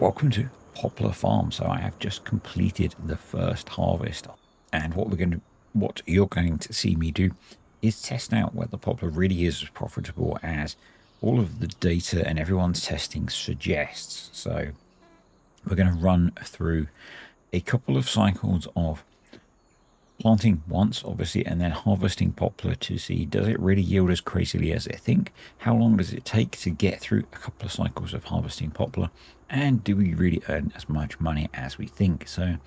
Welcome to Poplar Farm. So I have just completed the first harvest, and what you're going to see me do is test out whether poplar really is as profitable as all of the data and everyone's testing suggests. So we're going to run through a couple of cycles of planting once, obviously, and then harvesting poplar to see, does it really yield as crazily as I think? How long does it take to get through a couple of cycles of harvesting poplar? And do we really earn as much money as we think? So I'm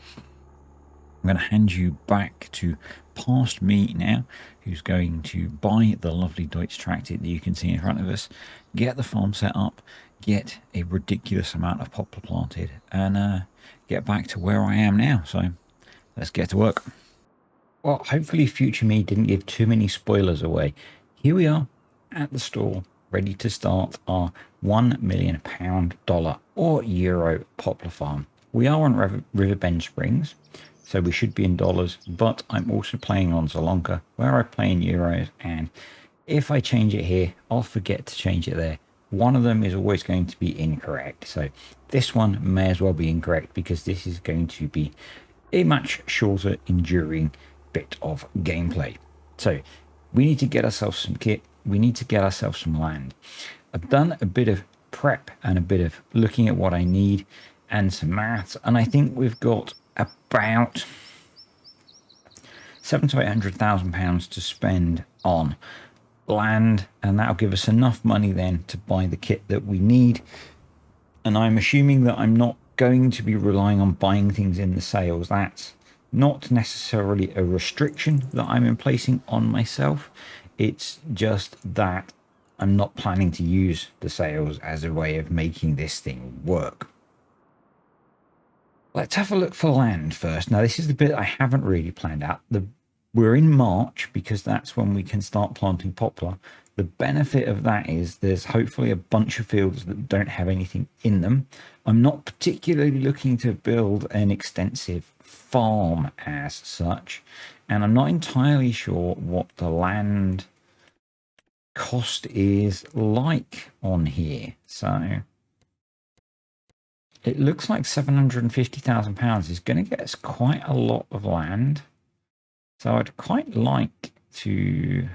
going to hand you back to past me now, who's going to buy the lovely Deutz tractor that you can see in front of us, get the farm set up, get a ridiculous amount of poplar planted, and get back to where I am now. So let's get to work. Well, hopefully future me didn't give too many spoilers away. Here we are at the store, ready to start our £1 million or euro poplar farm. We are on Riverbend Springs, so we should be in dollars, but I'm also playing on Zalonka, where I play in euros, and if I change it here, I'll forget to change it there. One of them is always going to be incorrect, so this one may as well be incorrect because this is going to be a much shorter, enduring bit of gameplay. So we need to get ourselves some kit, we need to get ourselves some land. I've done a bit of prep and a bit of looking at what I need and some maths, and I think we've got about £700,000 to £800,000 to spend on land, and that'll give us enough money then to buy the kit that we need. And I'm assuming that I'm not going to be relying on buying things in the sales. That's not necessarily a restriction that I'm placing on myself. It's just that I'm not planning to use the sales as a way of making this thing work. Let's have a look for land first. Now, this is the bit I haven't really planned out. We're in March because that's when we can start planting poplar. The benefit of that is there's hopefully a bunch of fields that don't have anything in them. I'm not particularly looking to build an extensive farm as such, and I'm not entirely sure what the land cost is like on here. So it looks like £750,000 is going to get us quite a lot of land. So I'd quite like to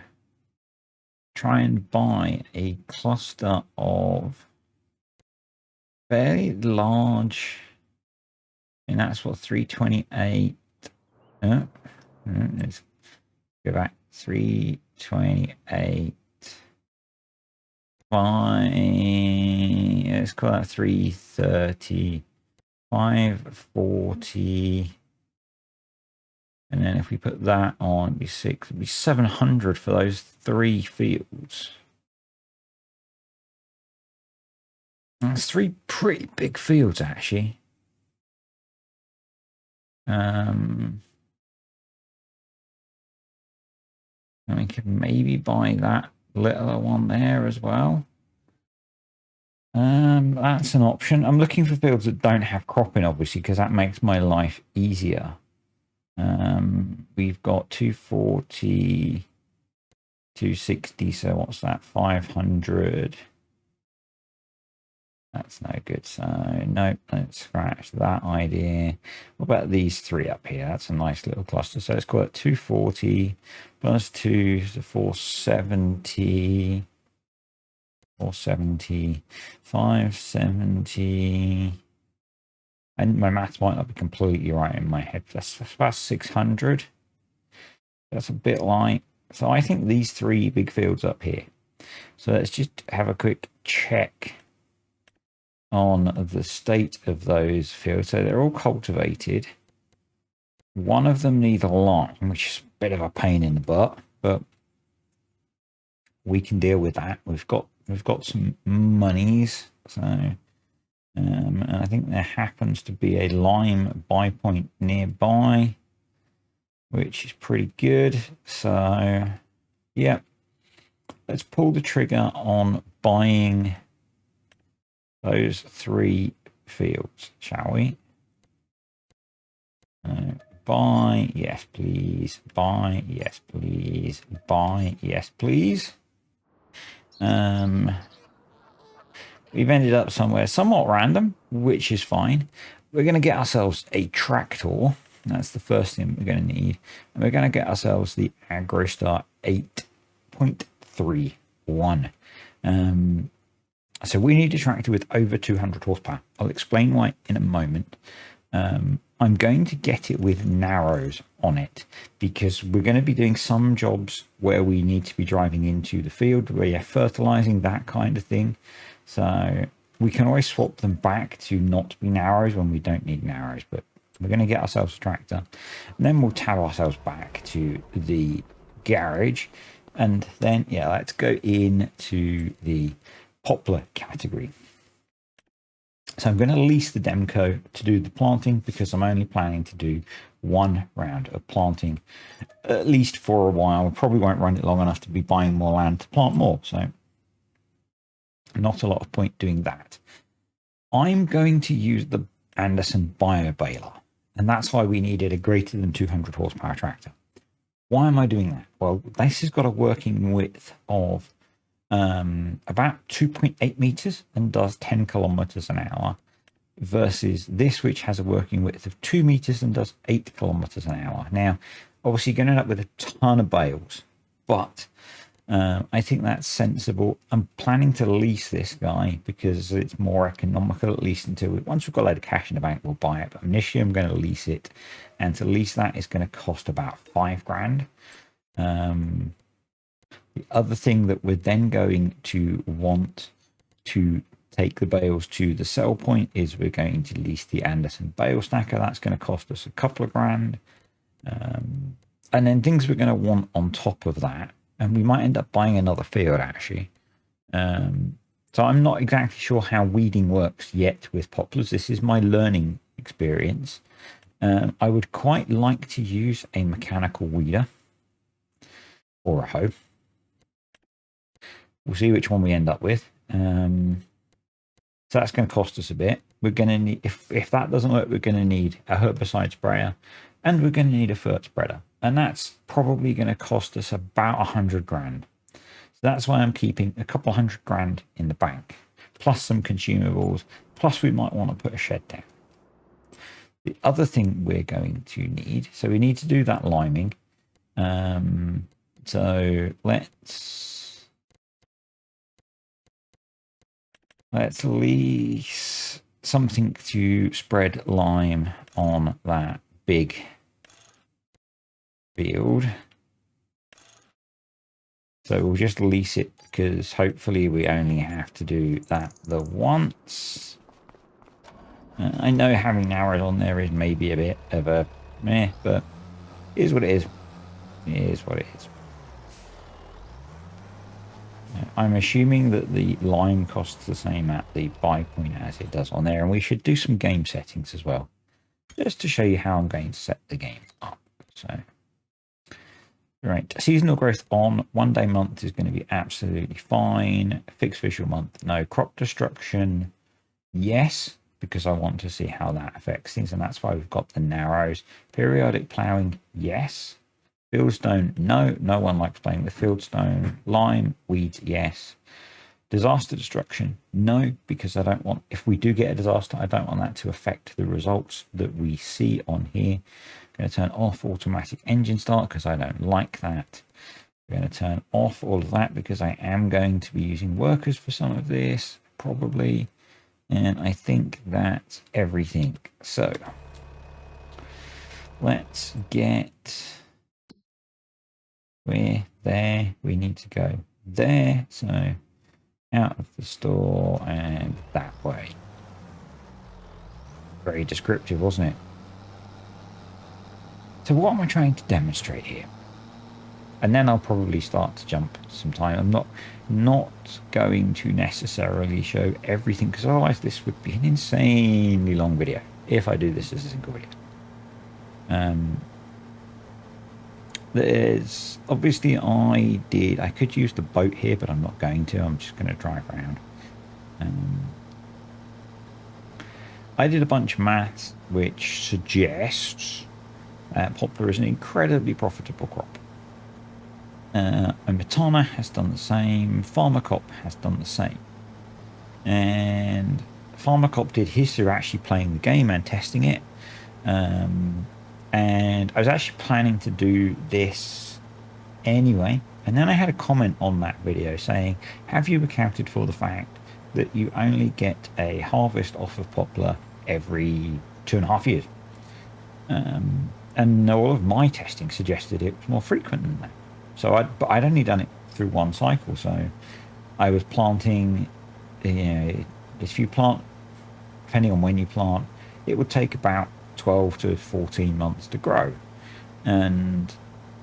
try and buy a cluster of fairly large, and that's what 328. Let's go back. 328. Let's call that 330, 540. And then if we put that on, it'd be 6, it'd be 700 for those 3 fields. That's 3 pretty big fields, actually. And we could maybe buy that littler one there as well. That's an option. I'm looking for fields that don't have cropping, obviously, because that makes my life easier. We've got 240, 260, so what's that? 500. That's no good, so nope, let's scratch that idea. What about these 3 up here? That's a nice little cluster. So let's call it 240 plus 2 is 470, 470, 570. And my maths might not be completely right in my head. That's about 600. That's a bit light. So I think these 3 big fields up here. So let's just have a quick check on the state of those fields. So they're all cultivated. One of them needs a lime, which is a bit of a pain in the butt, but we can deal with that. We've got some monies, so and I think there happens to be a lime buy point nearby, which is pretty good. So yeah, let's pull the trigger on buying those 3 fields, shall we? Buy, yes please. Buy, yes please. Buy, yes please. we've ended up somewhere somewhat random, which is fine. We're going to get ourselves a tractor. That's the first thing we're going to need. And we're going to get ourselves the AgroStar 8.31. So we need a tractor with over 200 horsepower. I'll explain why in a moment. I'm going to get it with narrows on it because we're going to be doing some jobs where we need to be driving into the field, where you're fertilizing, that kind of thing. So we can always swap them back to not be narrows when we don't need narrows, but we're going to get ourselves a tractor and then we'll tab ourselves back to the garage. And then, yeah, let's go into the Poplar category. So I'm going to lease the Demco to do the planting because I'm only planning to do one round of planting, at least for a while. We probably won't run it long enough to be buying more land to plant more. So not a lot of point doing that. I'm going to use the Anderson bio baler, and that's why we needed a greater than 200 horsepower tractor. Why am I doing that? Well, this has got a working width of about 2.8 meters and does 10 kilometers an hour, versus this, which has a working width of 2 meters and does 8 kilometers an hour. Now, obviously, you're going to end up with a ton of bales, but I think that's sensible. I'm planning to lease this guy because it's more economical, at least until once we've got a load of cash in the bank, we'll buy it. But initially, I'm going to lease it, and to lease that is going to cost about $5,000. The other thing that we're then going to want to take the bales to the sell point is we're going to lease the Anderson bale stacker. That's going to cost us a couple of grand. And then things we're going to want on top of that, and we might end up buying another field actually. So I'm not exactly sure how weeding works yet with poplars. This is my learning experience. I would quite like to use a mechanical weeder or a hoe. We'll see which one we end up with. So that's going to cost us a bit. We're going to need, if that doesn't work, we're going to need a herbicide sprayer, and we're going to need a fert spreader. And that's probably going to cost us about $100,000. So that's why I'm keeping a couple $100,000 in the bank, plus some consumables, plus we might want to put a shed down. The other thing we're going to need, so we need to do that liming. So let's lease something to spread lime on that big field. So we'll just lease it because hopefully we only have to do that the once. I know having narrows on there is maybe a bit of a meh, but it is what it is. It is what it is. I'm assuming that the lime costs the same at the buy point as it does on there, and we should do some game settings as well, just to show you how I'm going to set the game up. So, right, seasonal growth on 1 day month is going to be absolutely fine. Fixed visual month, no. Crop destruction, yes, because I want to see how that affects things, and that's why we've got the narrows. Periodic ploughing, yes. Fieldstone, no. No one likes playing with fieldstone. Lime, weeds, yes. Disaster destruction, no, because I don't want, if we do get a disaster, I don't want that to affect the results that we see on here. I'm going to turn off automatic engine start because I don't like that. I'm going to turn off all of that because I am going to be using workers for some of this, probably. And I think that's everything. So let's get... we're there. We need to go there. So out of the store and that way. Very descriptive, wasn't it? So what am I trying to demonstrate here? And then I'll probably start to jump some time. I'm not going to necessarily show everything because otherwise this would be an insanely long video if I do this as a single video. There's obviously I could use the boat here, but I'm not going to. I'm just going to drive around. I did a bunch of maths which suggests that poplar is an incredibly profitable crop. Omatana has done the same. Pharmacop has done the same. And Pharmacop did his through actually playing the game and testing it. And I was actually planning to do this anyway. And then I had a comment on that video saying, have you accounted for the fact that you only get a harvest off of Poplar every 2.5 years? And all of my testing suggested it was more frequent than that. So but I'd only done it through one cycle. So I was planting, if you plant, depending on when you plant, it would take about 12 to 14 months to grow. And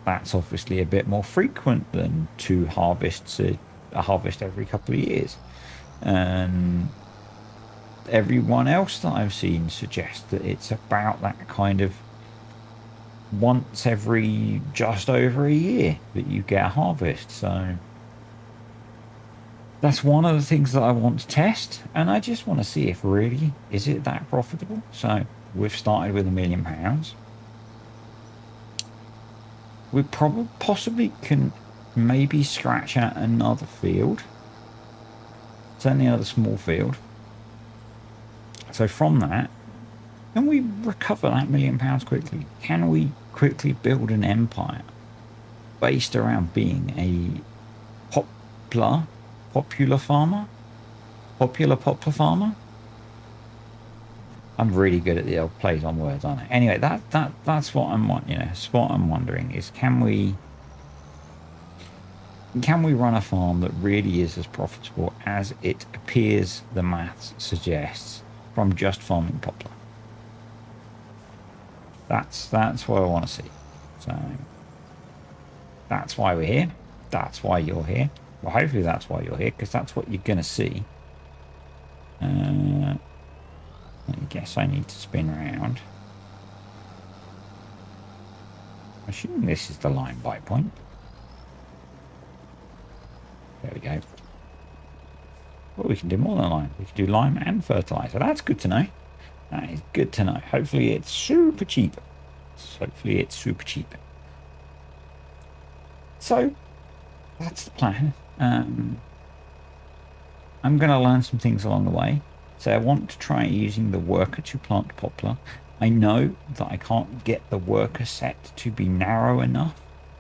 that's obviously a bit more frequent than two harvests, a harvest every couple of years. And everyone else that I've seen suggests that it's about that kind of once every just over a year that you get a harvest. So that's one of the things that I want to test, and I just want to see if really is it that profitable. So we've started with £1 million. We probably possibly can maybe scratch out another field, certainly another small field. So from that, can we recover that £1 million quickly? Can we quickly build an empire based around being a popular poplar farmer? I'm really good at the old plays on words, aren't I? Anyway, that's what I'm wondering is can we run a farm that really is as profitable as it appears the maths suggests from just farming poplar? That's what I want to see. So that's why we're here. That's why you're here. Well, hopefully that's why you're here, because that's what you're going to see. I guess I need to spin around. I'm assuming this is the lime bite point. There we go. Well, we can do more than lime. We can do lime and fertilizer. That's good to know. That is good to know. Hopefully it's super cheap. Hopefully it's super cheap. So that's the plan. I'm going to learn some things along the way. So I want to try using the worker to plant poplar. I know that I can't get the worker set to be narrow enough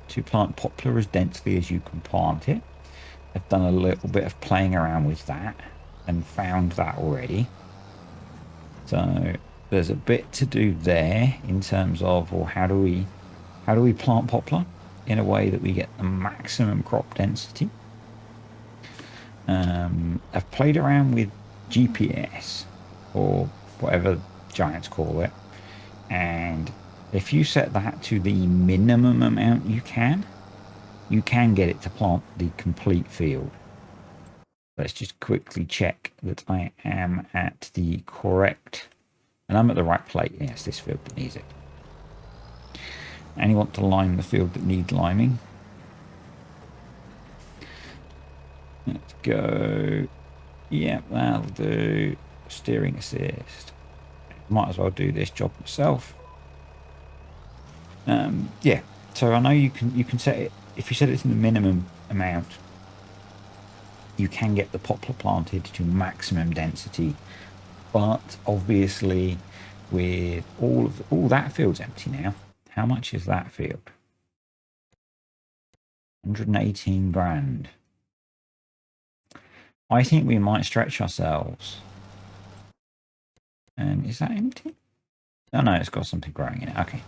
to plant poplar as densely as you can plant it. I've done a little bit of playing around with that and found that already. So there's a bit to do there in terms of, well, how do we plant poplar in a way that we get the maximum crop density? I've played around with GPS or whatever giants call it, and if you set that to the minimum amount you can get it to plant the complete field. Let's just quickly check that I am at the correct, and I'm at the right place. Yes, this field that needs it. And you want to lime the field that needs liming. Let's go. Yeah, that'll do. Steering assist. Might as well do this job myself. Yeah. So I know you can set it. If you set it to the minimum amount, you can get the poplar planted to maximum density. But obviously, with all that field's empty now. How much is that field? 118 grand. I think we might stretch ourselves. And is that empty? Oh no, it's got something growing in it. Okay.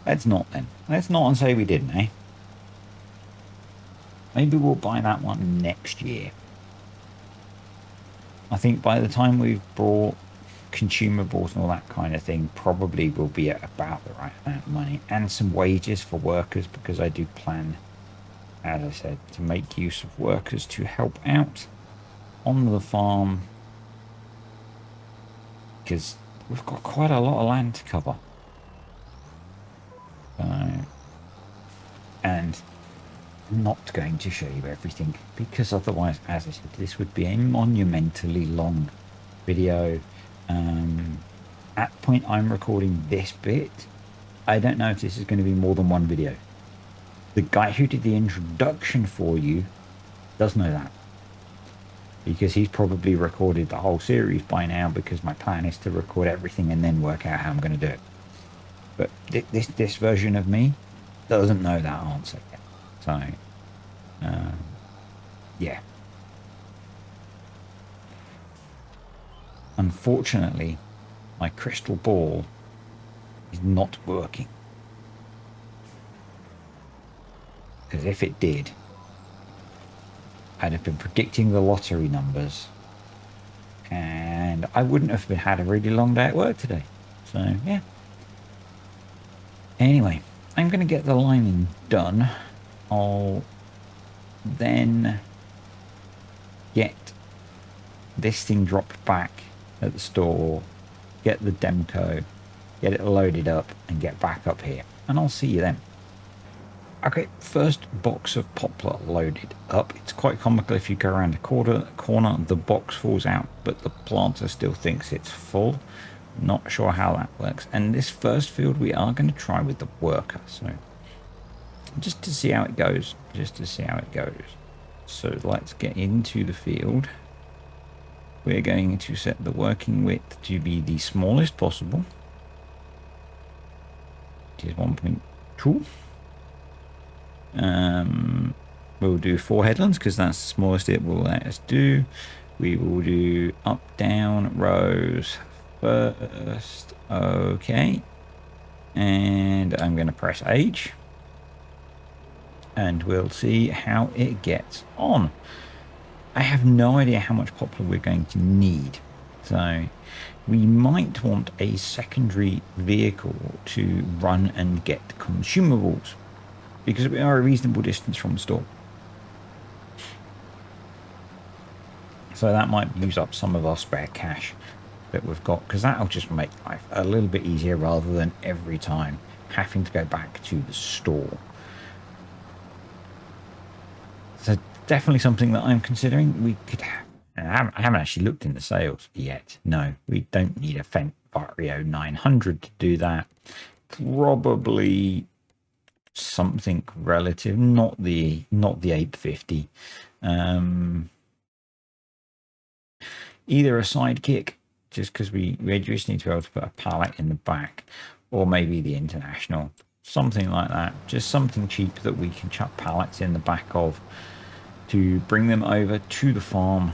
Let's not then. Let's not and say we didn't, eh? Maybe we'll buy that one next year. I think by the time we've brought consumables and all that kind of thing, probably we'll be at about the right amount of money and some wages for workers, because I do plan, as I said, to make use of workers to help out on the farm, because we've got quite a lot of land to cover. And I'm not going to show you everything, because otherwise, as I said, this would be a monumentally long video. At the point I'm recording this bit, I don't know if this is going to be more than one video. The guy who did the introduction for you does know that. because he's probably recorded the whole series by now, because my plan is to record everything and then work out how I'm going to do it. But this version of me doesn't know that answer yet. So, yeah. Unfortunately, my crystal ball is not working. Because if it did, I'd have been predicting the lottery numbers, and I wouldn't have had a really long day at work today. So, yeah. Anyway, I'm going to get the lining done. I'll then get this thing dropped back at the store, get the Demco, get it loaded up, and get back up here. And I'll see you then. Okay, first box of Poplar loaded up. It's quite comical. If you go around the corner, the box falls out, but the planter still thinks it's full. Not sure how that works. And this first field we are going to try with the worker. So just to see how it goes. So let's get into the field. We're going to set the working width to be the smallest possible. It is 1.2. We'll do 4 headlands because that's the smallest it will let us do. We will do up, down, rows first. Okay. And I'm going to press H. And we'll see how it gets on. I have no idea how much poplar we're going to need. So we might want a secondary vehicle to run and get consumables, because we are a reasonable distance from the store. So that might use up some of our spare cash that we've got, because that'll just make life a little bit easier rather than every time having to go back to the store. So definitely something that I'm considering. We could have, I haven't actually looked into sales yet. No, we don't need a Fendt Vario 900 to do that. Probably something relative, not the 850. Either a sidekick, just because we just need to be able to put a pallet in the back, or maybe the International, something like that. Just something cheap that we can chuck pallets in the back of to bring them over to the farm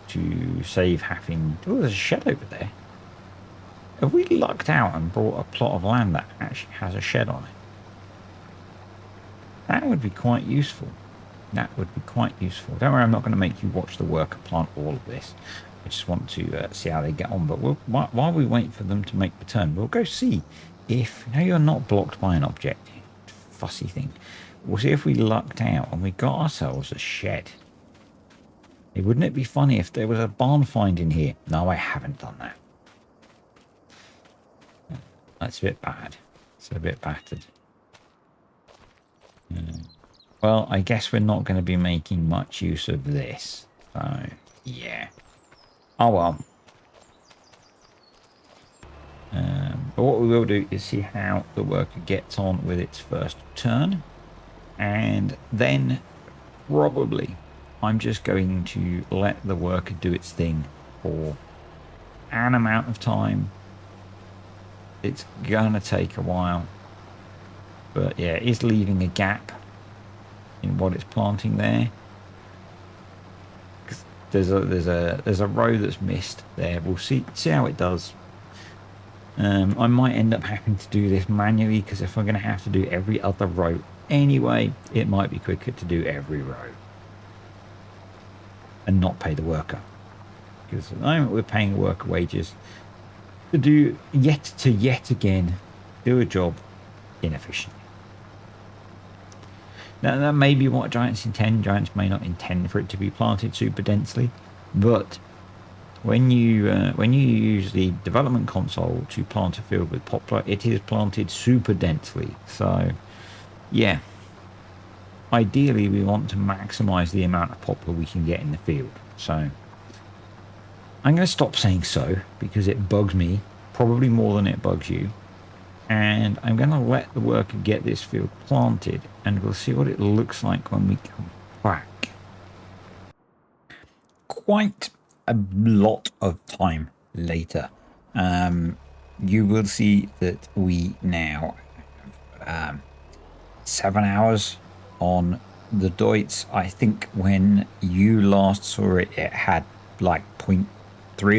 to save having... Oh, there's a shed over there. Have we lucked out and brought a plot of land that actually has a shed on it? That would be quite useful. That would be quite useful. Don't worry, I'm not going to make you watch the worker plant all of this. I just want to see how they get on. But while we wait for them to make the turn, we'll go see if... No, you're not blocked by an object. Fussy thing. We'll see if we lucked out and we got ourselves a shed. Wouldn't it be funny if there was a barn find in here? No, I haven't done that. That's a bit bad. It's a bit battered. Well, I guess we're not going to be making much use of this. So, yeah. Oh, well. But what we will do is see how the worker gets on with its first turn. And then, probably, I'm just going to let the worker do its thing for an amount of time. It's going to take a while. But, yeah, it's leaving a gap in what it's planting there. There's a row that's missed there. We'll see how it does. I might end up having to do this manually, because if I'm going to have to do every other row anyway, it might be quicker to do every row and not pay the worker, because at the moment we're paying worker wages to do yet again do a job inefficiently. Now, that may be what Giants intend. Giants may not intend for it to be planted super densely, but when you use the development console to plant a field with poplar, it is planted super densely. So, yeah, ideally we want to maximize the amount of poplar we can get in the field. So, I'm going to stop saying so, because it bugs me, probably more than it bugs you. And I'm going to let the worker get this field planted, and we'll see what it looks like when we come back. quite a lot of time later, you will see that we now have 7 hours on the Deutz. I think when you last saw it, it had like 0.3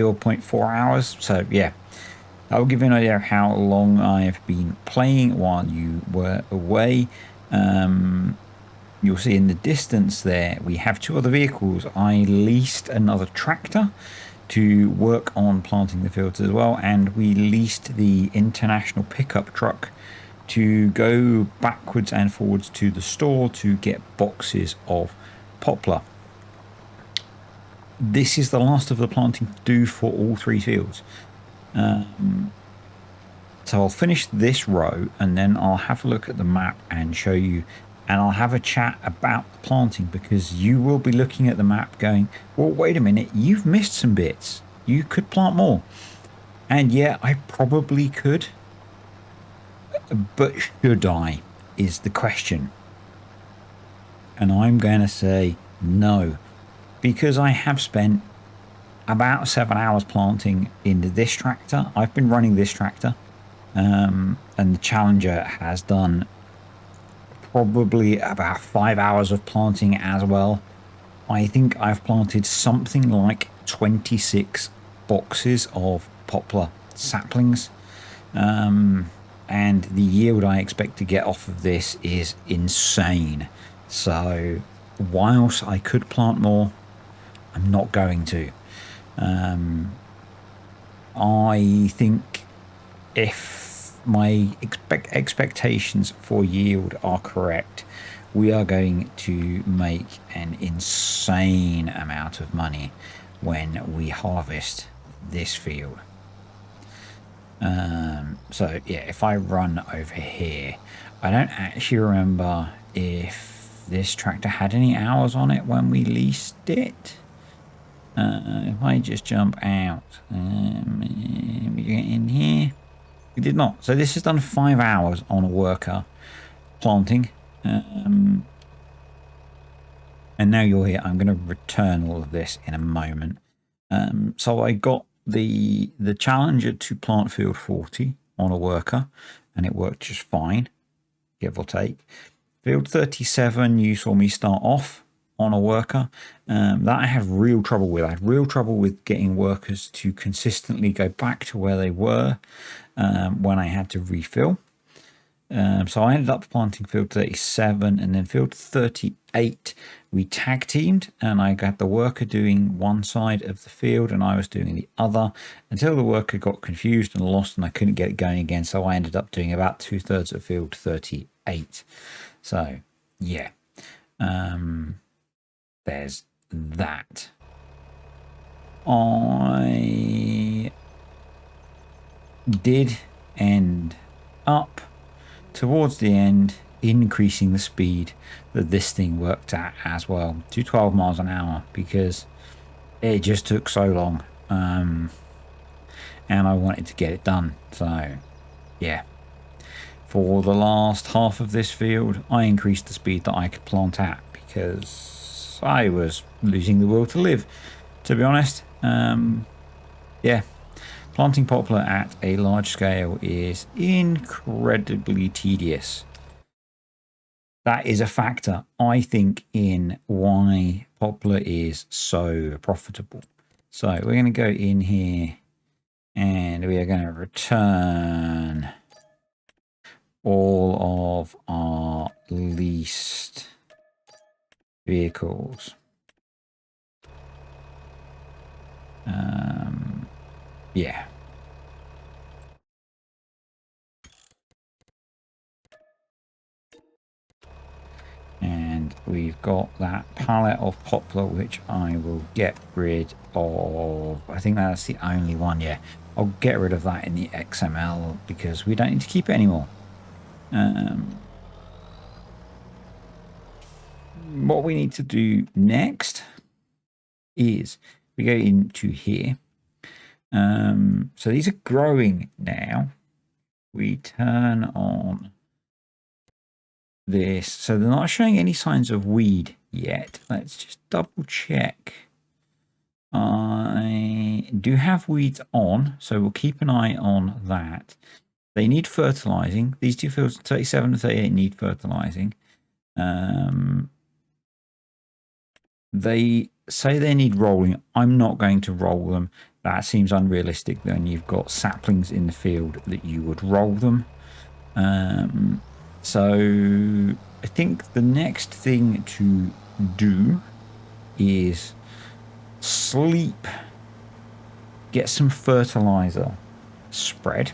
or 0.4 hours. So yeah, I'll give you an idea of how long I've been playing while you were away. You'll see in the distance there, we have 2 other vehicles. I leased another tractor to work on planting the fields as well. And we leased the international pickup truck to go backwards and forwards to the store to get boxes of poplar. This is the last of the planting to do for all 3 fields. So I'll finish this row and then I'll have a look at the map and show you, and I'll have a chat about the planting, because you will be looking at the map going, well, wait a minute, you've missed some bits. You could plant more. And yeah, I probably could. But should I, is the question. And I'm going to say no, because I have spent about 7 hours planting into this tractor. I've been running this tractor, and the Challenger has done probably about 5 hours of planting as well. I think I've planted something like 26 boxes of poplar saplings. And the yield I expect to get off of this is insane. So whilst I could plant more, I'm not going to. I think if my expectations for yield are correct, we are going to make an insane amount of money when we harvest this field. So yeah, if I run over here, I don't actually remember if this tractor had any hours on it when we leased it. If I just jump out, we get in here, we did not. So this has done 5 hours on a worker planting. And now you're here. I'm going to return all of this in a moment. So I got the Challenger to plant field 40 on a worker, and it worked just fine, give or take. Field 37, you saw me start off on a worker. That I had real trouble with. I had real trouble with getting workers to consistently go back to where they were when I had to refill. So I ended up planting field 37, and then field 38 we tag teamed, and I got the worker doing one side of the field and I was doing the other, until the worker got confused and lost and I couldn't get it going again. So I ended up doing about 2/3 of field 38. So yeah, there's that. I did end up towards the end increasing the speed that this thing worked at as well to 12 miles an hour, because it just took so long, and I wanted to get it done. So yeah, for the last half of this field I increased the speed that I could plant at, because I was losing the will to live, to be honest. Yeah, planting poplar at a large scale is incredibly tedious. That is a factor, I think, in why poplar is so profitable. So we're going to go in here and we are going to return all of our leased vehicles. Yeah. And we've got that pallet of poplar, which I will get rid of. I think that's the only one. Yeah, I'll get rid of that in the XML because we don't need to keep it anymore. What we need to do next is we go into here. So these are growing now. We turn on this, so they're not showing any signs of weed yet. Let's just double check I do have weeds on, so we'll keep an eye on that. They need fertilizing. These two fields, 37 and 38, need fertilizing. They say they need rolling. I'm not going to roll them. That seems unrealistic. Then you've got saplings in the field that you would roll them. So I think the next thing to do is sleep, get some fertilizer spread,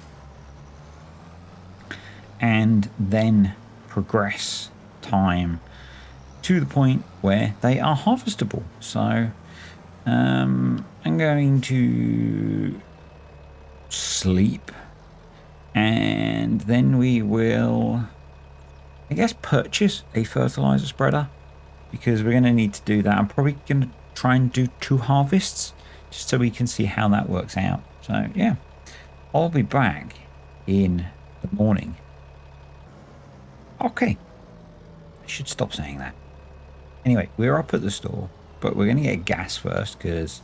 and then progress time to the point where they are harvestable. So I'm going to sleep, and then we will, I guess, purchase a fertilizer spreader, because we're going to need to do that. I'm probably going to try and do 2 harvests just so we can see how that works out. So yeah, I'll be back in the morning. Okay, I should stop saying that. Anyway, we're up at the store, but we're going to get gas first because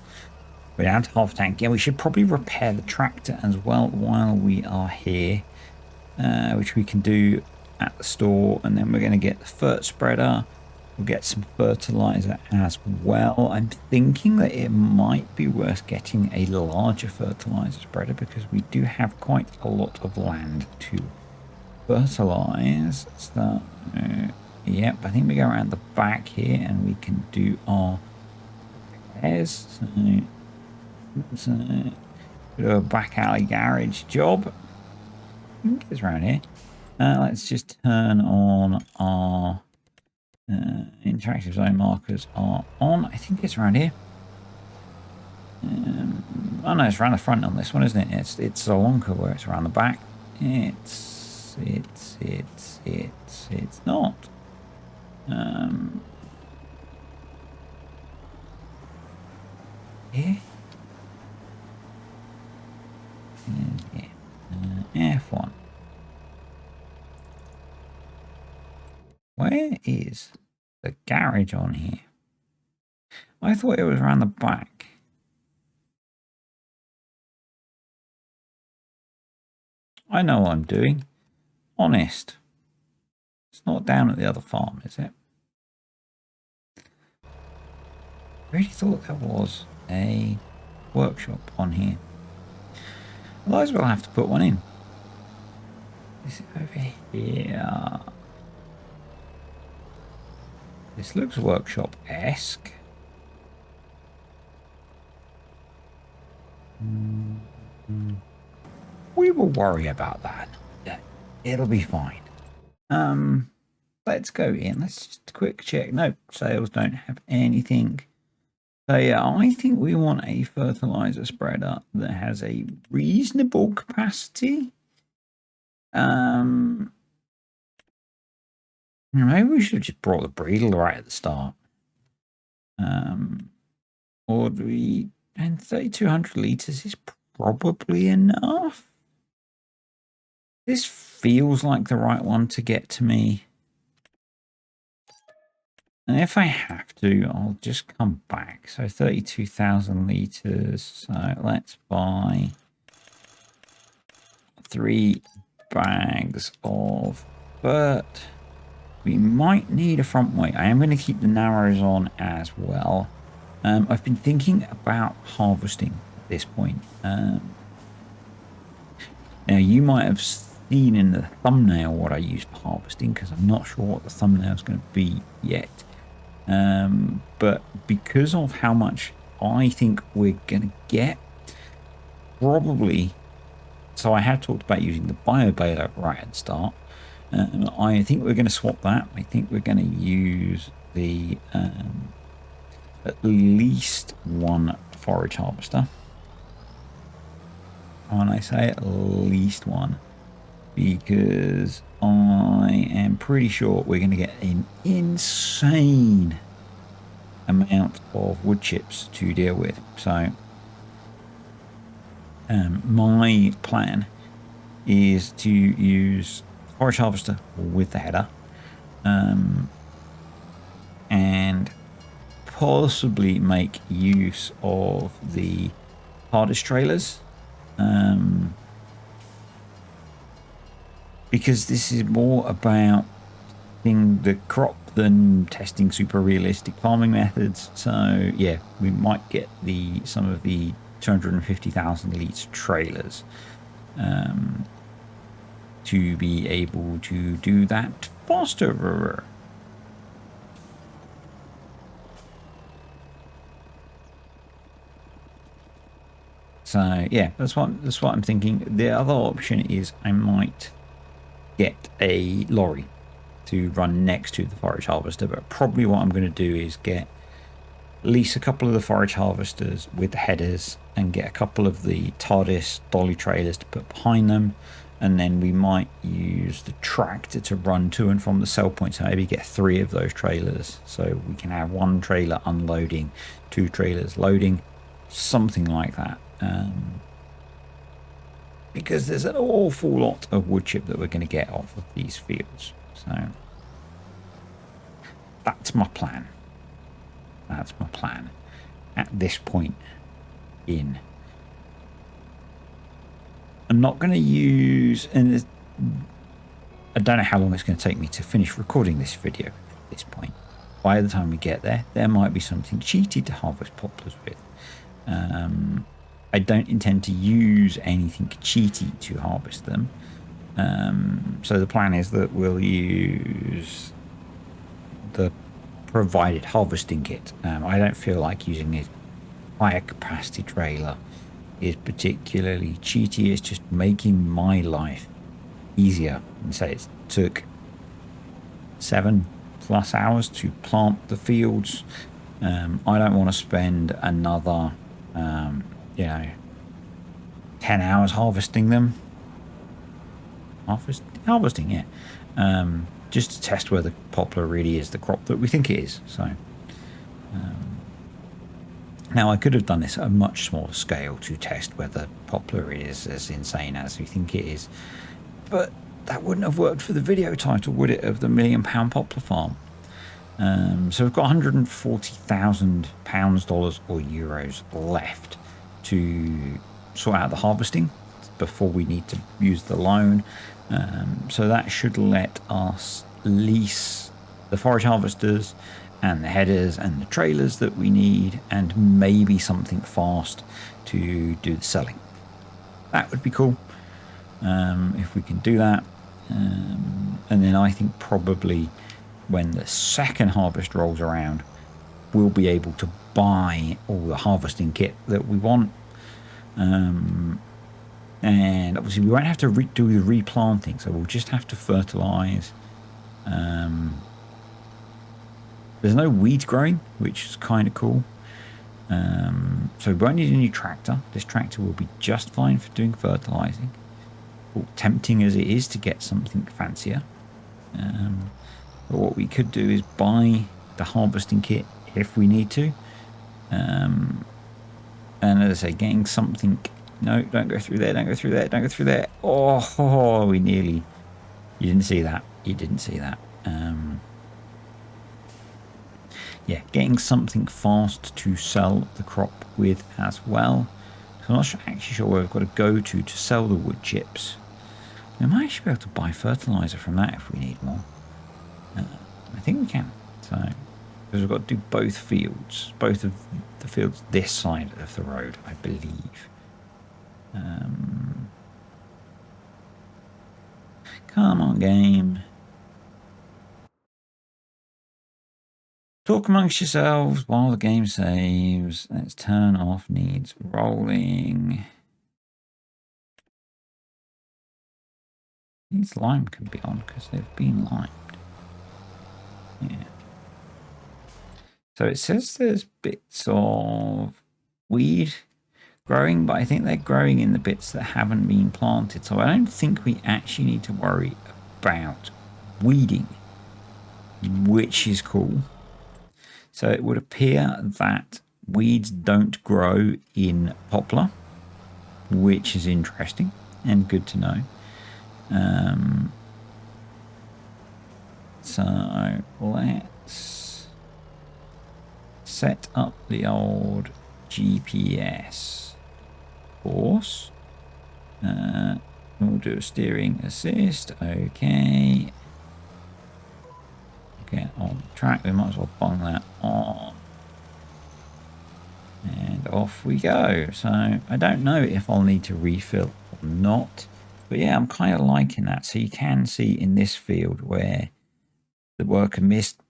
we're down to half a tank. Yeah, we should probably repair the tractor as well while we are here, which we can do at the store. And then we're going to get the fert spreader. We'll get some fertilizer as well. I'm thinking that it might be worth getting a larger fertilizer spreader because we do have quite a lot of land to fertilize. So yep, I think we go around the back here and we can do our repairs. So do a back alley garage job. I think it's around here. Let's just turn on our interactive zone markers are on. I think it's around here. Oh no, it's around the front on this one, isn't it? It's Salonka where it's around the back. It's not. Here. F1. Where is the garage on here? I thought it was around the back. I know what I'm doing. Honest. It's not down at the other farm, is it? I really thought there was a workshop on here. Otherwise we'll have to put one in. Is it over here? This looks workshop-esque. We will worry about that. It'll be fine. Let's go in. Let's just quick check. No, sales don't have anything. So yeah, I think we want a fertilizer spreader that has a reasonable capacity. Maybe we should have just brought the Breedle right at the start. Or do we... And 3,200 litres is probably enough. This feels like the right one to get to me. And if I have to, I'll just come back. So 32,000 litres. So let's buy 3 bags of fert. We might need a front weight. I am going to keep the narrows on as well. I've been thinking about harvesting at this point. Now, you might have seen in the thumbnail what I use for harvesting, because I'm not sure what the thumbnail is going to be yet. But because of how much I think we're going to get, probably... So I have talked about using the bio baler right at the start. I think we're going to swap that. I think we're going to use the at least one forage harvester. When I say at least one, because I am pretty sure we're going to get an insane amount of wood chips to deal with. So my plan is to use forage harvester with the header, and possibly make use of the hardest trailers, because this is more about the crop than testing super realistic farming methods. So yeah, we might get some of the 250,000 litre trailers to be able to do that faster. So yeah, that's what I'm thinking. The other option is I might get a lorry to run next to the forage harvester, but probably what I'm going to do is lease a couple of the forage harvesters with the headers and get a couple of the TARDIS dolly trailers to put behind them, and then we might use the tractor to run to and from the sell point. So maybe get 3 of those trailers, so we can have 1 trailer unloading, 2 trailers loading, something like that. Because there's an awful lot of wood chip that we're going to get off of these fields. So that's my plan. That's my plan at this point in. I'm not going to use, and I don't know how long it's going to take me to finish recording this video at this point. By the time we get there, there might be something cheaty to harvest poplars with. I don't intend to use anything cheaty to harvest them. So the plan is that we'll use the provided harvesting kit. I don't feel like using a higher capacity trailer is particularly cheaty. It's just making my life easier. And say it took 7+ hours to plant the fields. I don't want to spend another 10 hours harvesting them. Harvesting, yeah. Just to test whether poplar really is the crop that we think it is. So now I could have done this at a much smaller scale to test whether poplar is as insane as we think it is, but that wouldn't have worked for the video title, would it, of the £1 million poplar farm? So we've got £140,000, dollars or euros left to sort out the harvesting before we need to use the loan. So that should let us lease the forage harvesters and the headers and the trailers that we need, and maybe something fast to do the selling. That would be cool if we can do that. And then I think probably when the second harvest rolls around, we'll be able to buy all the harvesting kit that we want. And obviously we won't have to do the replanting, so we'll just have to fertilize. There's no weed growing, which is kind of cool. So we won't need a new tractor. This tractor will be just fine for doing fertilizing. Well, tempting as it is to get something fancier. But what we could do is buy the harvesting kit if we need to. And as I say, getting something... No, don't go through there, don't go through there, don't go through there. Oh, we nearly... You didn't see that. You didn't see that. Yeah, getting something fast to sell the crop with as well. So I'm not actually sure where we've got to go to sell the wood chips. We might actually be able to buy fertilizer from that if we need more. I think we can. So, because we've got to do both fields. Both of the fields this side of the road, I believe. Come on, game. Talk amongst yourselves while the game saves. Let's turn off needs rolling. These lime can be on because they've been limed. Yeah. So it says there's bits of weed growing, but I think they're growing in the bits that haven't been planted. So I don't think we actually need to worry about weeding, which is cool. So it would appear that weeds don't grow in poplar, which is interesting and good to know. So let's set up the old GPS course. We'll do a steering assist. Okay. Get on track. We might as well bung that on. And off we go. So I don't know if I'll need to refill or not. But yeah, I'm kind of liking that. So you can see in this field where the worker missed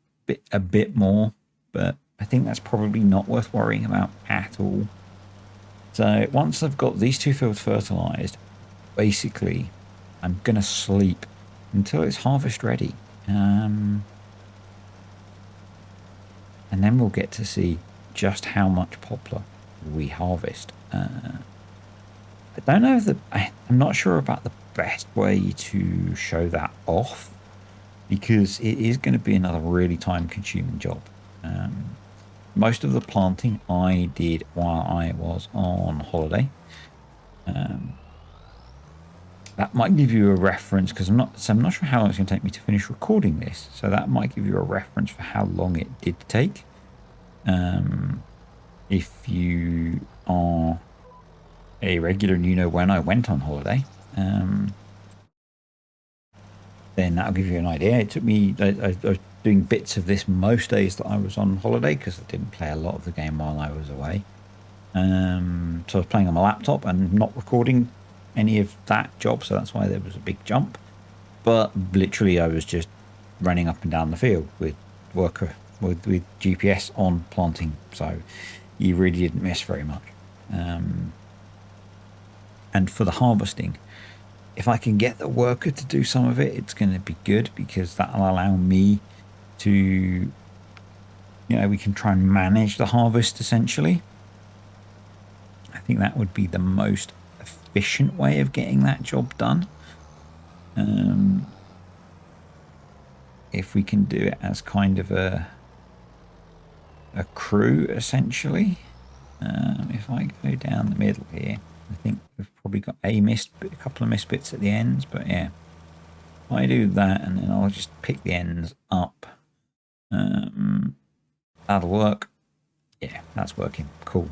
a bit more. But I think that's probably not worth worrying about at all. So once I've got these two fields fertilized, basically I'm going to sleep until it's harvest ready. And then we'll get to see just how much poplar we harvest. I don't know if I'm not sure about the best way to show that off, because it is going to be another really time consuming job. Most of the planting I did while I was on holiday. That might give you a reference, because I'm not sure how long it's going to take me to finish recording this. So that might give you a reference for how long it did take. If you are a regular and you know when I went on holiday, then that'll give you an idea. It took me, I was doing bits of this most days that I was on holiday, because I didn't play a lot of the game while I was away. So I was playing on my laptop and not recording any of that job, so that's why there was a big jump. But literally I was just running up and down the field with with GPS on planting, so you really didn't miss very much. And for the harvesting, if I can get the worker to do some of it, it's going to be good, because that'll allow me to, you know, we can try and manage the harvest essentially. I think that would be the most efficient way of getting that job done. If we can do it as kind of a crew essentially. If I go down the middle here, I think we've probably got a couple of missed bits at the ends, but yeah, if I do that and then I'll just pick the ends up, that'll work. Yeah, that's working. Cool.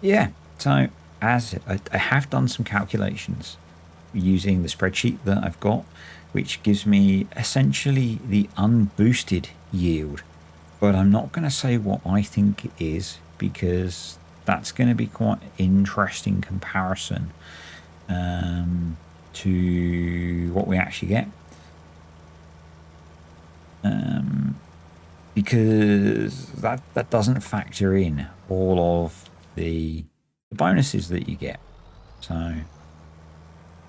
Yeah, so as I have done some calculations using the spreadsheet that I've got, which gives me essentially the unboosted yield, but I'm not going to say what I think it is, because that's going to be quite an interesting comparison to what we actually get, because that doesn't factor in all of the bonuses that you get. So,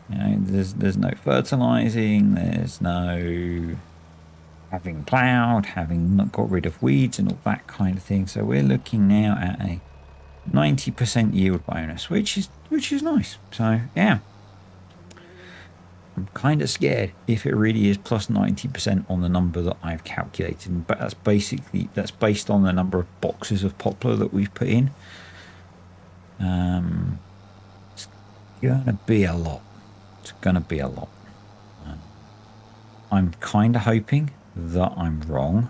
you know, there's no fertilizing, there's no having plowed, having not got rid of weeds and all that kind of thing. So we're looking now at a 90% yield bonus, which is nice. So yeah, I'm kind of scared if it really is plus 90% on the number that I've calculated, but that's based on the number of boxes of poplar that we've put in. It's gonna be a lot. It's gonna be a lot. I'm kind of hoping that I'm wrong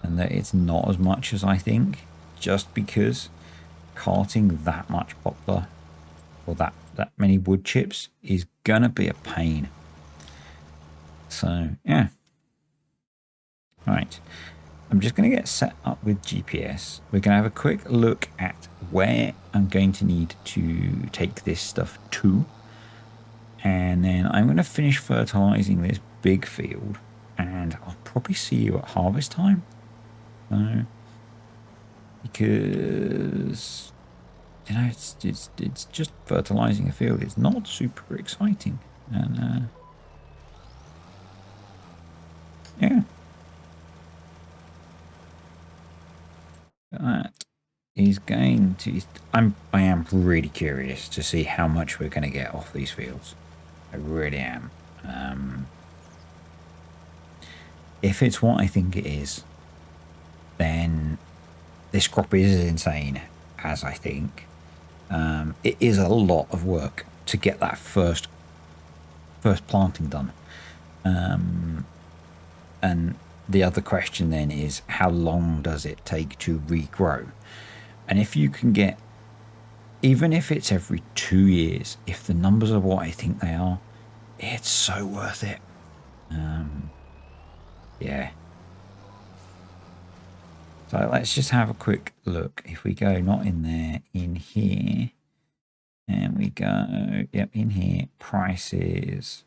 and that it's not as much as I think, just because carting that much poplar or that many wood chips is gonna be a pain. So yeah, right, I'm just going to get set up with GPS. We're going to have a quick look at where I'm going to need to take this stuff to, and then I'm going to finish fertilizing this big field, and I'll probably see you at harvest time. Because, you know, it's just fertilizing a field. It's not super exciting, and yeah. That is going to, I am really curious to see how much we're going to get off these fields. I really am. If it's what I think it is, then this crop is as insane as I think. It is a lot of work to get that first planting done. And the other question then is, how long does it take to regrow? And if you can get, even if it's every 2 years, if the numbers are what I think they are, it's so worth it. Yeah. So let's just have a quick look. If we go not in there, in here, and we go, yep, in here, prices,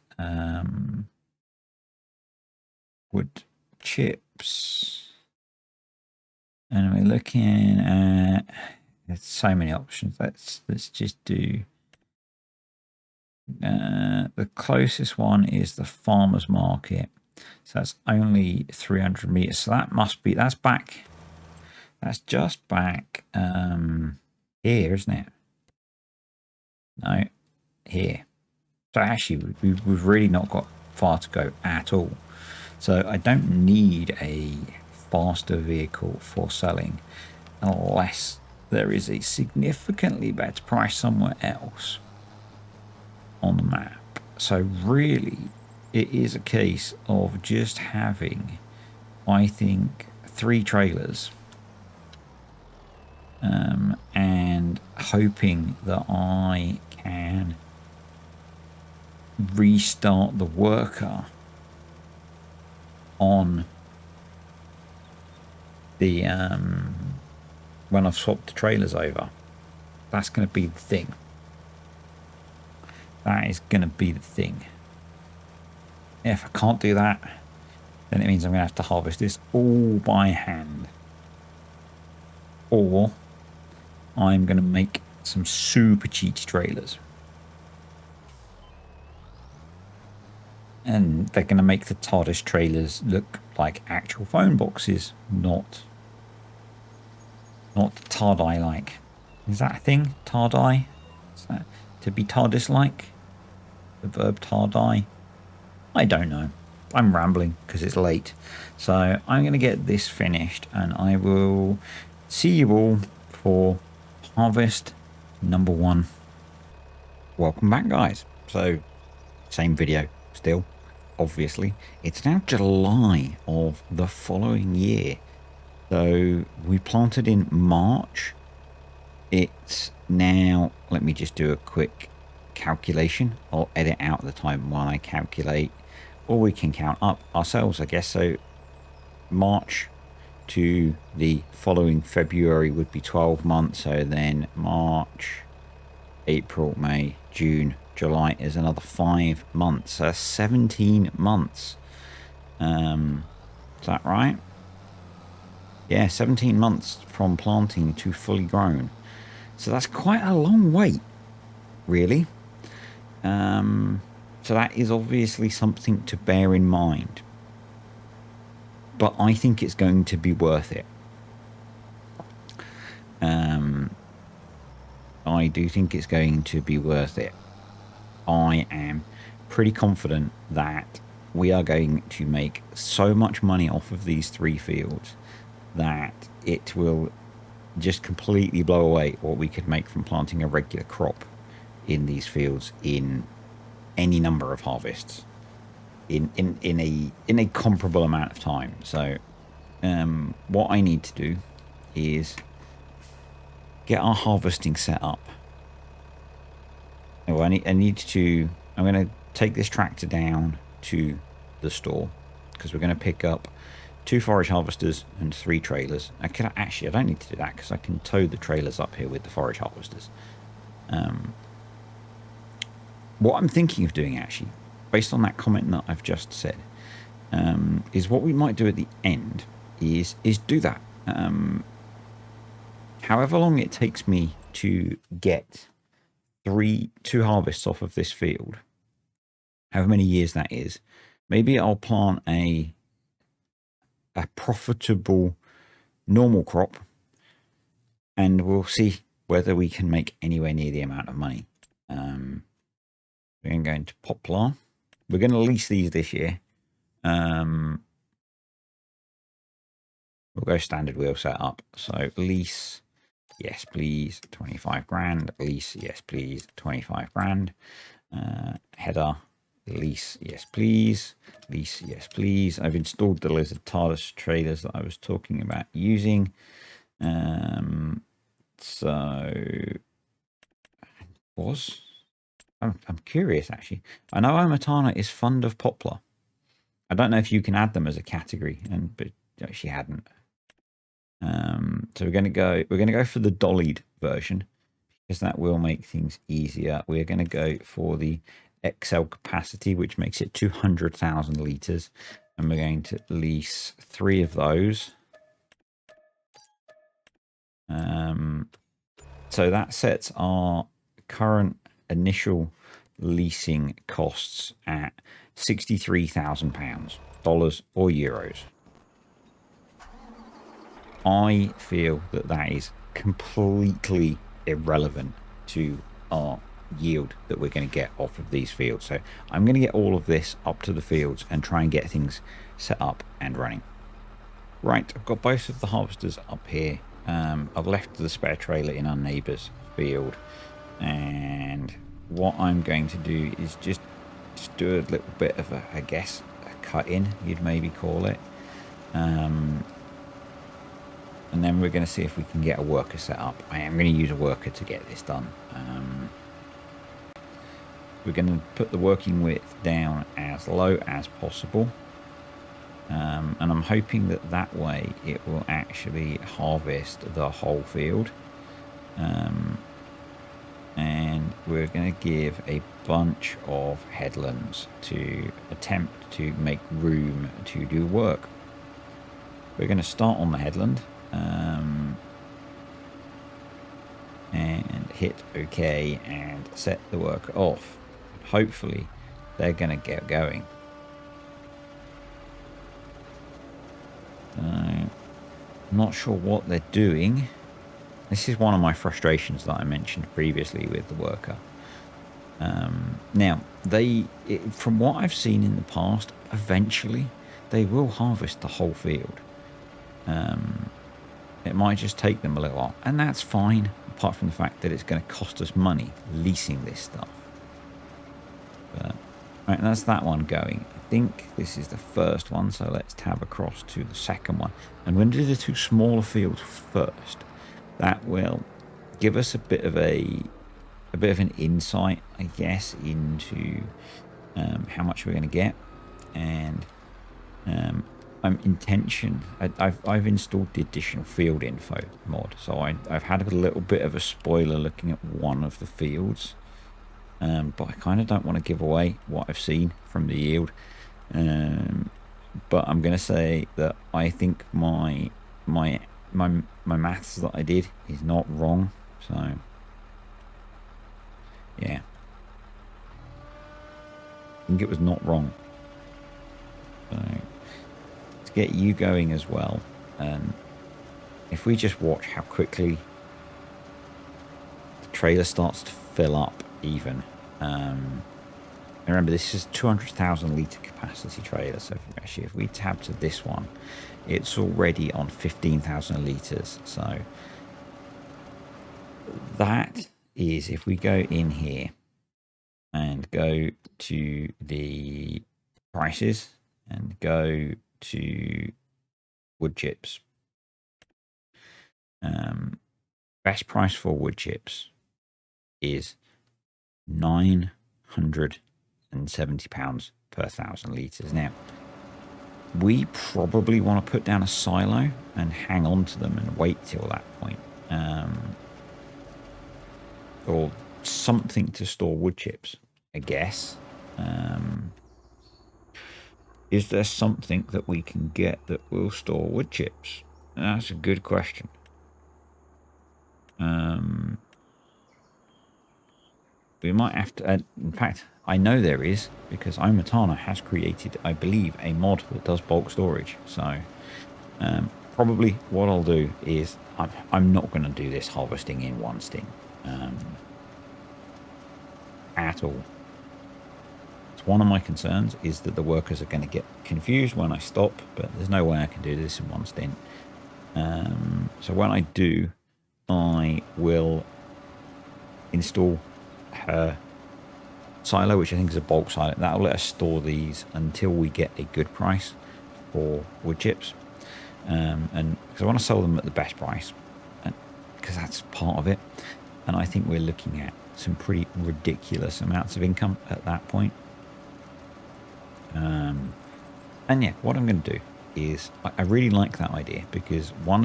wood chips, and we're looking at, there's so many options. Let's just do, the closest one is the farmer's market. So that's only 300 meters. So that must be, that's back, that's just back here, isn't it? No, here. So actually, we've really not got far to go at all. So I don't need a faster vehicle for selling unless there is a significantly better price somewhere else on the map. So really, it is a case of just having, I think, 3 trailers and hoping that I can restart the worker on the when I've swapped the trailers over. That's going to be the thing. That is going to be the thing. If I can't do that, then it means I'm going to have to harvest this all by hand, or I'm going to make some super cheaty trailers. And they're going to make the TARDIS trailers look like actual phone boxes, not TARDI-like. Is that a thing? TARDI? Is that to be TARDIS-like? The verb TARDI? I don't know. I'm rambling because it's late. So I'm going to get this finished and I will see you all for harvest number 1. Welcome back, guys. So, same video still, obviously. It's now July of the following year. So we planted in March. It's now, let me just do a quick calculation. I'll edit out the time while I calculate, or we can count up ourselves, I guess. So March to the following February would be 12 months. So then March, April, May, June, July is another 5 months. So 17 months. Is that right? Yeah, 17 months from planting to fully grown. So that's quite a long wait, really. So that is obviously something to bear in mind. But I think it's going to be worth it. I do think it's going to be worth it. I am pretty confident that we are going to make so much money off of these 3 fields that it will just completely blow away what we could make from planting a regular crop in these fields in any number of harvests in a comparable amount of time. So what I need to do is get our harvesting set up. Oh, I'm going to take this tractor down to the store because we're going to pick up 2 forage harvesters and 3 trailers. I don't need to do that because I can tow the trailers up here with the forage harvesters. What I'm thinking of doing, actually, based on that comment that I've just said, is what we might do at the end is do that. However long it takes me to get 2 harvests off of this field, however many years that is, maybe I'll plant a profitable normal crop and we'll see whether we can make anywhere near the amount of money. We're going to go into Poplar. We're going to lease these this year. We'll go standard wheel setup. So lease, yes please, 25 grand. Lease, yes please, 25 grand. Header, Lease, yes, please. Lease, yes, please. I've installed the Lizard TARDIS trailers that I was talking about using. So I'm curious actually. I know Omatana is fond of Poplar. I don't know if you can add them as a category, but she hadn't. So we're gonna go for the dollied version because that will make things easier. We're gonna go for the XL capacity, which makes it 200,000 liters, and we're going to lease 3 of those. So that sets our current initial leasing costs at £63,000, dollars or euros. I feel that that is completely irrelevant to our yield that we're going to get off of these fields. So I'm going to get all of this up to the fields and try and get things set up and running. Right, I've got both of the harvesters up here. I've left the spare trailer in our neighbour's field, and what I'm going to do is just do a little bit of a, I guess, a cut in, you'd maybe call it. And then we're going to see if we can get a worker set up. I am going to use a worker to get this done. We're going to put the working width down as low as possible. And I'm hoping that that way it will actually harvest the whole field. And we're going to give a bunch of headlands to attempt to make room to do work. We're going to start on the headland and hit OK and set the work off. Hopefully they're going to get going. I'm not sure what they're doing. This is one of my frustrations that I mentioned previously with the worker. Now, from what I've seen in the past, eventually they will harvest the whole field. It might just take them a little while, and that's fine, apart from the fact that it's going to cost us money leasing this stuff. But, right, that's that one going. I think this is the first one, so let's tab across to the second one. And we're going to do the 2 smaller fields first. That will give us a bit of an insight, I guess, into how much we're going to get. And I've installed the additional field info mod, so I've had a little bit of a spoiler looking at one of the fields, but I kind of don't want to give away what I've seen from the yield. But I'm going to say that I think my maths that I did is not wrong. So yeah, I think it was not wrong. So let's get you going as well. If we just watch how quickly the trailer starts to fill up even. Remember, this is 200,000 litre capacity trailer, so if we tab to this one, it's already on 15,000 litres. So that is, if we go in here and go to the prices and go to wood chips, best price for wood chips is £970 per 1,000 litres. Now, we probably want to put down a silo and hang on to them and wait till that point. Or something to store wood chips, I guess. Is there something that we can get that will store wood chips? That's a good question. We might have to... in fact, I know there is, because Omatana has created, I believe, a mod that does bulk storage. So probably what I'll do is I'm not going to do this harvesting in one sting at all. It's one of my concerns is that the workers are going to get confused when I stop, but there's no way I can do this in one stint. So when I do, I will install her silo, which I think is a bulk silo. That'll let us store these until we get a good price for wood chips. And because I want to sell them at the best price, because that's part of it. And I think we're looking at some pretty ridiculous amounts of income at that point. And yeah, what I'm going to do is I really like that idea, because some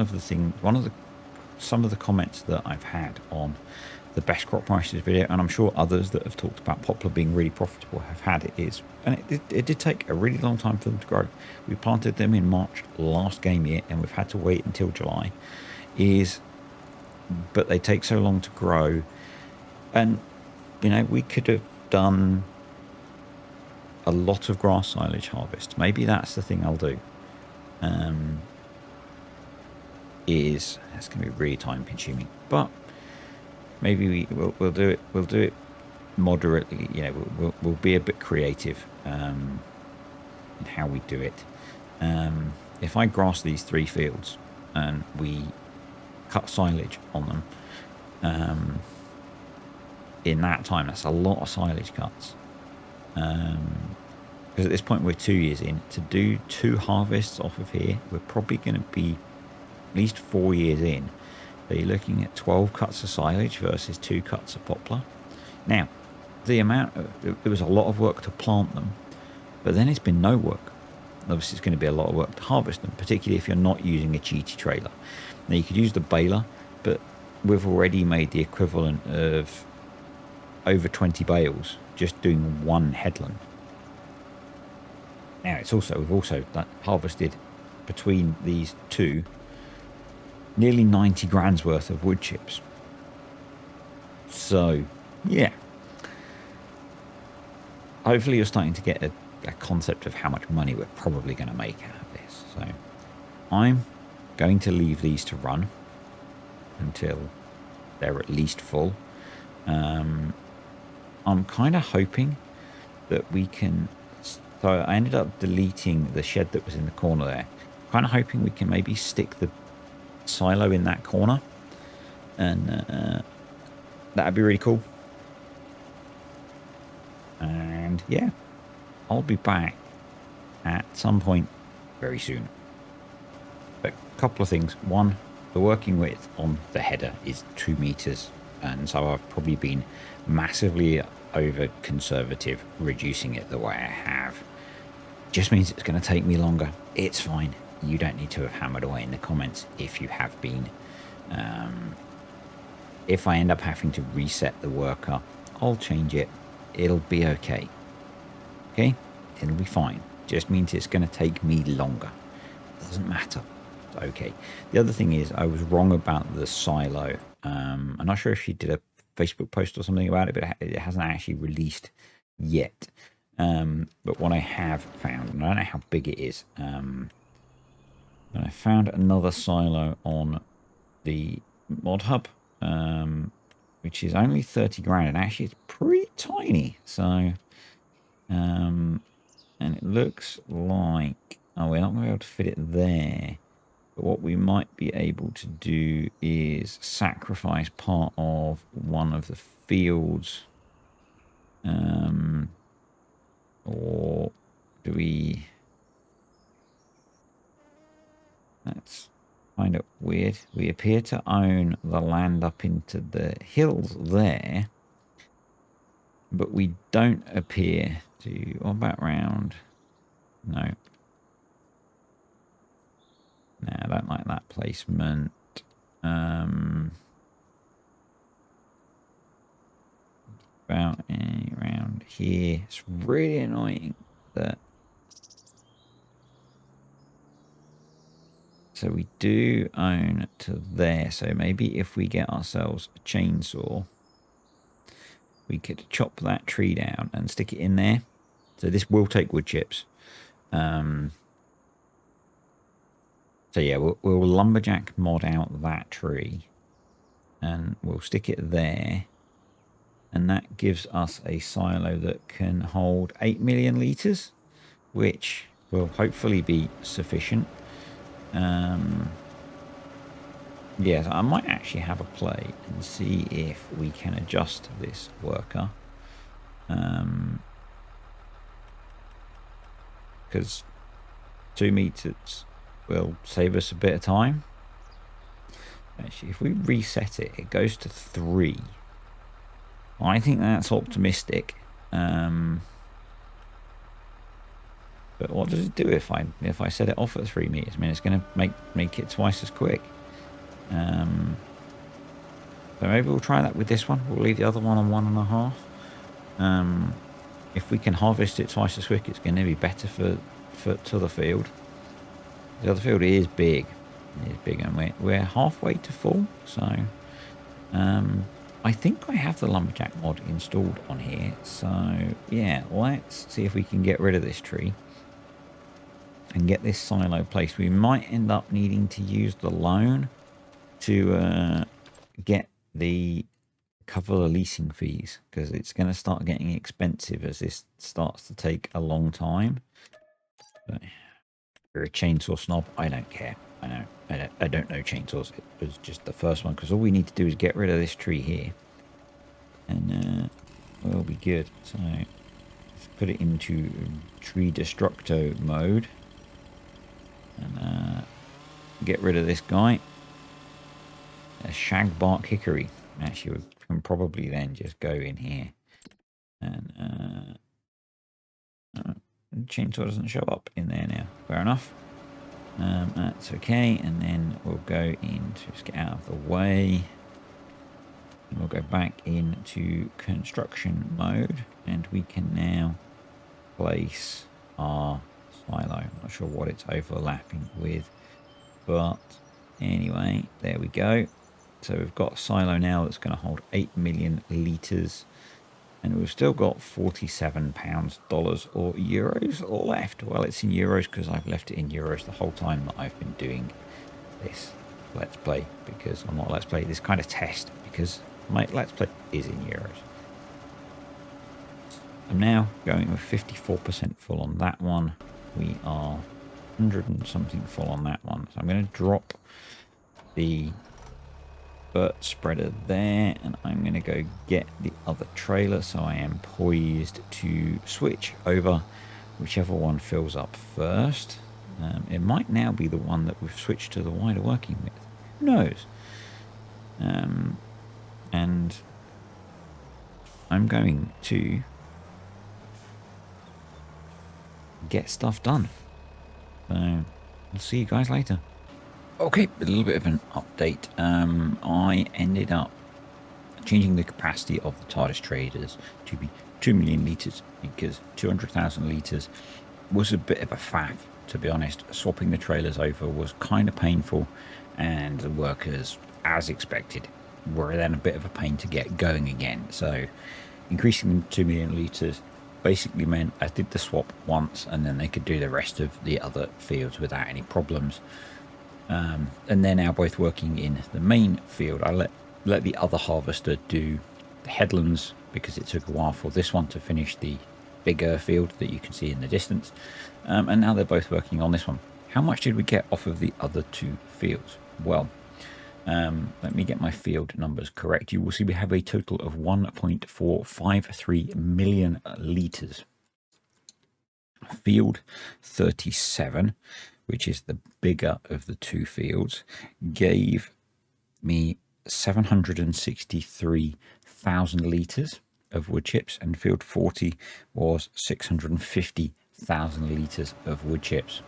of the comments that I've had on the best crop prices video, and I'm sure others that have talked about Poplar being really profitable have had it, is, and it did take a really long time for them to grow. We planted them in March last game year, and we've had to wait until July. But they take so long to grow, and you know, we could have done a lot of grass silage harvest. Maybe that's the thing I'll do. That's going to be really time consuming, but maybe we'll do it. We'll do it moderately. You know, we'll be a bit creative in how we do it. If I grass these 3 fields and we cut silage on them, in that time, that's a lot of silage cuts. Because at this point we're 2 years in. To do 2 harvests off of here, we're probably going to be at least 4 years in. So you're looking at 12 cuts of silage versus 2 cuts of poplar. Now, there was a lot of work to plant them, but then it's been no work. Obviously, it's going to be a lot of work to harvest them, particularly if you're not using a cheaty trailer. Now, you could use the baler, but we've already made the equivalent of over 20 bales just doing 1 headland. Now, we've also harvested between these 2 nearly 90 grand's worth of wood chips. So, yeah. Hopefully you're starting to get a concept of how much money we're probably going to make out of this. So, I'm going to leave these to run until they're at least full. I'm kind of hoping that we can... So I ended up deleting the shed that was in the corner there. Kind of hoping we can maybe stick the silo in that corner, and that'd be really cool. And yeah, I'll be back at some point very soon. But a couple of things. One, the working width on the header is 2 meters, and so I've probably been massively over conservative reducing it the way I have. Just means it's going to take me longer. It's fine. You don't need to have hammered away in the comments if you have been. If I end up having to reset the worker, I'll change it. It'll be okay. Okay? It'll be fine. Just means it's going to take me longer. Doesn't matter. Okay. The other thing is, I was wrong about the silo. I'm not sure if she did a Facebook post or something about it, but it hasn't actually released yet. But what I have found, and I don't know how big it is, but I found another silo on the mod hub, which is only 30 grand, and actually it's pretty tiny. So, and it looks like, oh, we're not going to be able to fit it there. But what we might be able to do is sacrifice part of one of the fields. Or do we... That's kind of weird. We appear to own the land up into the hills there, but we don't appear to... What about round? No. No, I don't like that placement. About around here. It's really annoying that... So we do own to there. So maybe if we get ourselves a chainsaw, we could chop that tree down and stick it in there. So this will take wood chips. So yeah, we'll lumberjack mod out that tree, and we'll stick it there. And that gives us a silo that can hold 8 million litres, which will hopefully be sufficient. Yes, I might actually have a play and see if we can adjust this worker. Because 2 meters will save us a bit of time. Actually, if we reset it, it goes to 3. I think that's optimistic. But what does it do if I set it off at 3 meters? I mean, it's going to make it twice as quick. So maybe we'll try that with this one. We'll leave the other one on 1.5. If we can harvest it twice as quick, it's going to be better for to the field. The other field is big. It is big, and we're halfway to full. So I think I have the lumberjack mod installed on here. So yeah, let's see if we can get rid of this tree and get this silo placed. We might end up needing to use the loan to get the cover the leasing fees, because it's going to start getting expensive as this starts to take a long time. But you're a chainsaw snob. I don't care. I know. I don't know chainsaws. It was just the first one, because all we need to do is get rid of this tree here, and we'll be good. So let's put it into tree destructo mode and get rid of this guy. A shag bark hickory. Actually, we can probably then just go in here and the chainsaw doesn't show up in there now. Fair enough. That's okay. And then we'll go into, just get out of the way. And we'll go back into construction mode, and we can now place our silo. I'm not sure what it's overlapping with, but anyway, there we go. So we've got a silo now that's going to hold 8 million litres, and we've still got £47 dollars or euros left. Well, it's in euros because I've left it in euros the whole time that I've been doing this Let's Play, because I'm not Let's Play, this kind of test, because my Let's Play is in euros. I'm now going with 54% full on that one. We are 100 and something full on that one. So I'm going to drop the Burt spreader there, and I'm going to go get the other trailer, so I am poised to switch over whichever one fills up first. It might now be the one that we've switched to the wider working with. Who knows? And I'm going to get stuff done. So I'll see you guys later. Okay, a little bit of an update. I ended up changing the capacity of the TARDIS traders to be 2 million litres, because 200,000 litres was a bit of a faff, to be honest. Swapping the trailers over was kind of painful, and the workers, as expected, were then a bit of a pain to get going again. So increasing them to 2 million litres basically meant I did the swap once, and then they could do the rest of the other fields without any problems. And they're now both working in the main field. I let the other harvester do the headlands, because it took a while for this one to finish the bigger field that you can see in the distance. And now they're both working on this one. How much did we get off of the other two fields? Well, let me get my field numbers correct. You will see we have a total of 1.453 million litres. Field 37, which is the bigger of the two fields, gave me 763,000 litres of wood chips, and field 40 was 650,000 litres of wood chips.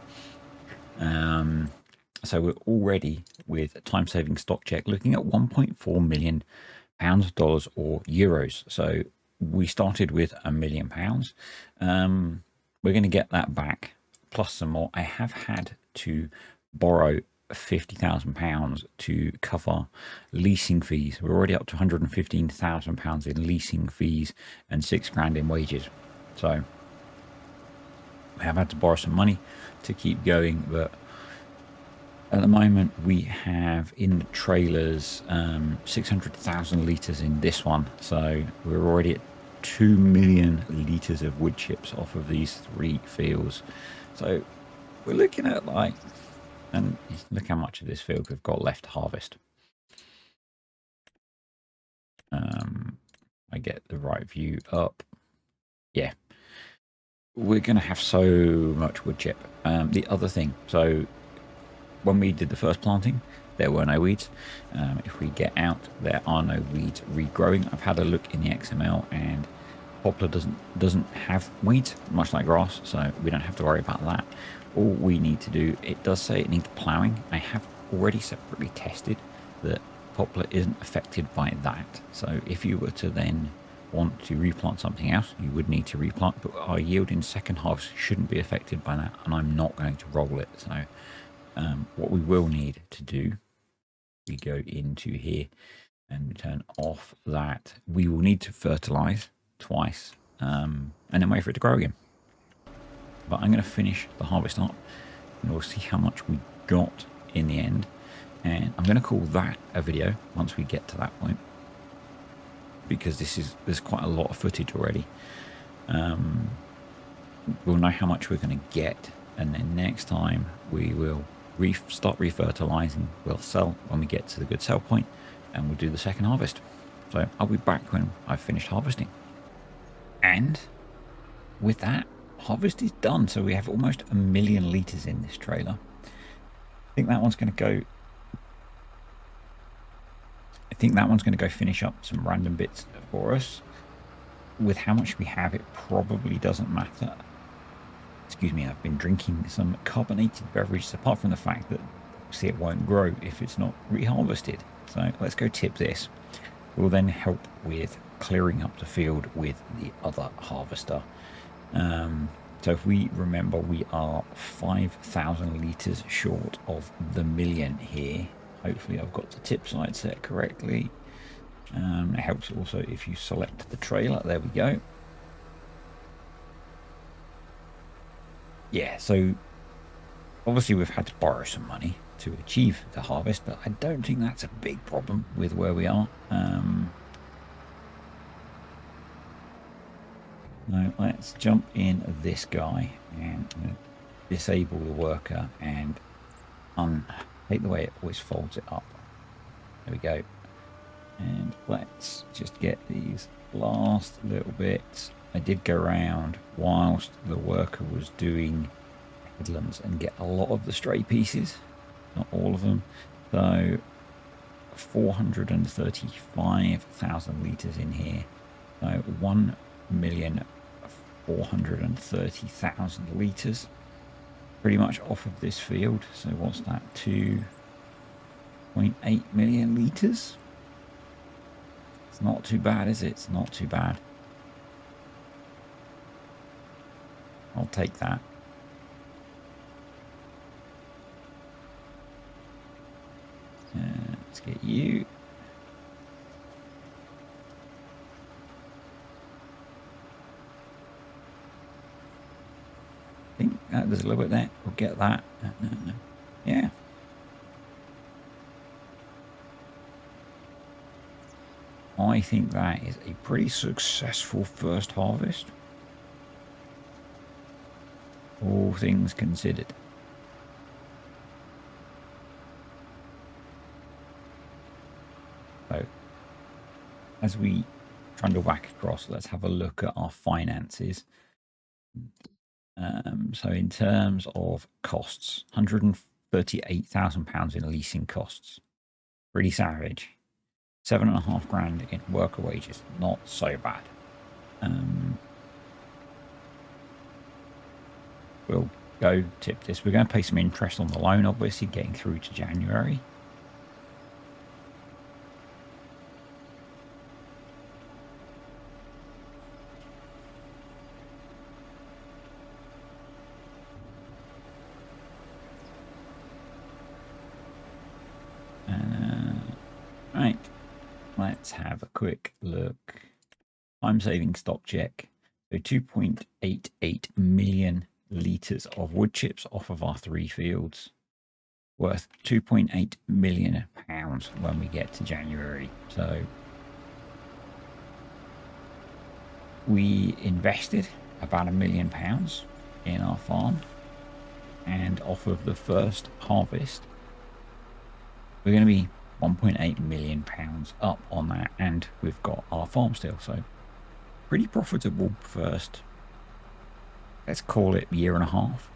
So we're already, with time-saving stock check, looking at 1.4 million pounds, dollars, or euros. So we started with £1 million. We're going to get that back, plus some more. I have had to borrow £50,000 to cover leasing fees. We're already up to £115,000 in leasing fees and £6,000 in wages. So we have had to borrow some money to keep going, but at the moment we have in the trailers 600,000 litres in this one. So we're already at 2 million litres of wood chips off of these 3 fields. So we're looking at like, and look how much of this field we've got left to harvest. I get the right view up. yeah, we're going to have so much wood chip. The other thing, so when we did the first planting, there were no weeds. If we get out, there are no weeds regrowing. I've had a look in the XML, and poplar doesn't have weeds, much like grass, so we don't have to worry about that. All we need to do, it does say it needs ploughing. I have already separately tested that poplar isn't affected by that. So if you were to then want to replant something else, you would need to replant, but our yield in second harvest shouldn't be affected by that, and I'm not going to roll it. So what we will need to do, we go into here and turn off that. We will need to fertilize twice and then wait for it to grow again. But I'm going to finish the harvest up and we'll see how much we got in the end. And I'm going to call that a video once we get to that point, because there's quite a lot of footage already. We'll know how much we're going to get, and then next time we will start refertilizing. We'll sell when we get to the good sell point, and we'll do the second harvest. So I'll be back when I've finished harvesting. And with that, harvest is done. So we have almost 1 million litres in this trailer. I think that one's going to go finish up some random bits for us. With how much we have, it probably doesn't matter. Excuse me, I've been drinking some carbonated beverages, apart from the fact that obviously it won't grow if it's not reharvested. So let's go tip this. We'll then help with clearing up the field with the other harvester. So if we remember, we are 5,000 litres short of the million here. Hopefully I've got the tip side set correctly. It helps also if you select the trailer. There we go. Yeah, so obviously we've had to borrow some money to achieve the harvest, but I don't think that's a big problem with where we are. Now let's jump in this guy and disable the worker and hate the way it always folds it up. There we go. And let's just get these last little bits. I did go around whilst the worker was doing headlands and get a lot of the stray pieces, not all of them. So 435,000 litres in here. So 1,430,000 litres pretty much off of this field. So what's that, 2.8 million litres? It's not too bad, is it? It's not too bad. I'll take that. Let's get you. I think there's a little bit there. We'll get that. Yeah. I think that is a pretty successful first harvest, all things considered. So, as we trundle back across, let's have a look at our finances. So in terms of costs, £138,000 in leasing costs. Pretty savage. 7.5 grand in worker wages. Not so bad. We'll go tip this. We're going to pay some interest on the loan, obviously, getting through to January. Right. Let's have a quick look. Time saving stock check. So 2.88 million litres of wood chips off of our 3 fields, worth £2.8 million when we get to January. So we invested about £1 million in our farm, and off of the first harvest, we're going to be £1.8 million up on that, and we've got our farm still. So pretty profitable first let's call it a year and a half.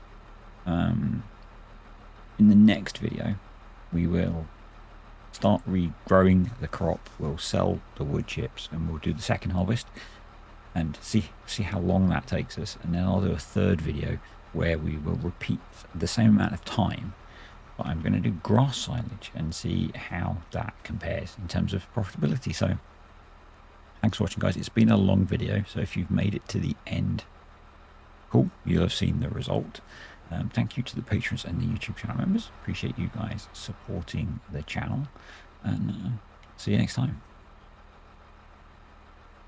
In the next video, we will start regrowing the crop. We'll sell the wood chips, and we'll do the second harvest and see how long that takes us. And then I'll do a third video where we will repeat the same amount of time, but I'm going to do grass silage and see how that compares in terms of profitability. So thanks for watching, guys. It's been a long video, so if you've made it to the end, cool, you'll have seen the result. Thank you to the patrons and the YouTube channel members. Appreciate you guys supporting the channel, and see you next time.